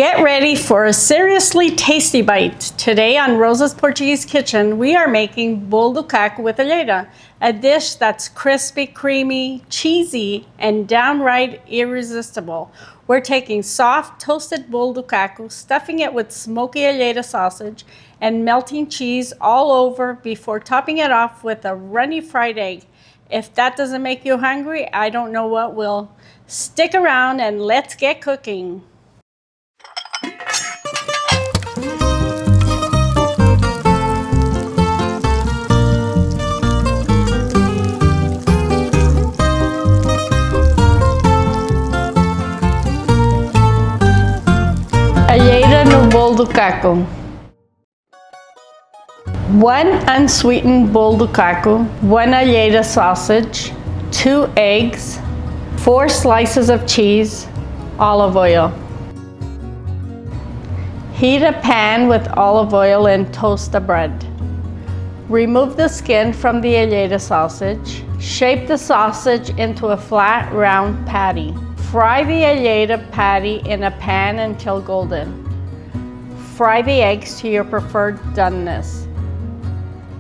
Get ready for a seriously tasty bite. Today on Rosa's Portuguese Kitchen, we are making bolo do caco with alheira, a dish that's crispy, creamy, cheesy, and downright irresistible. We're taking soft, toasted bolo do caco, stuffing it with smoky alheira sausage, and melting cheese all over before topping it off with a runny fried egg. If that doesn't make you hungry, I don't know what will. Stick around and let's get cooking. Alheira no bolo do caco. 1 unsweetened bolo do caco, 1 alheira sausage, 2 eggs, 4 slices of cheese, olive oil. Heat a pan with olive oil and toast the bread. Remove the skin from the alheira sausage. Shape the sausage into a flat, round patty. Fry the alheira patty in a pan until golden. Fry the eggs to your preferred doneness.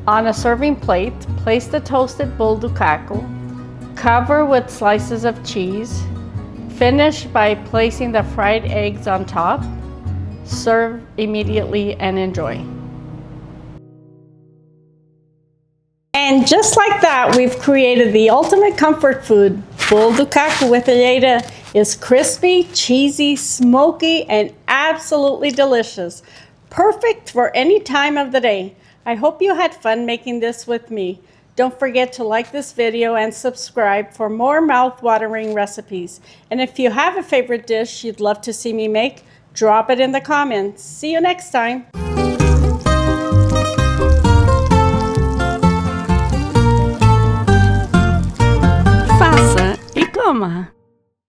On a serving plate, place the toasted bolo do caco. Cover with slices of cheese. Finish by placing the fried eggs on top. Serve immediately and enjoy. And just like that, we've created the ultimate comfort food. Bolo do caco with alheira is crispy, cheesy, smoky, and absolutely delicious. Perfect for any time of the day. I hope you had fun making this with me. Don't forget to like this video and subscribe for more mouth-watering recipes. And if you have a favorite dish you'd love to see me make, drop it in the comments. See you next time. Faça e coma!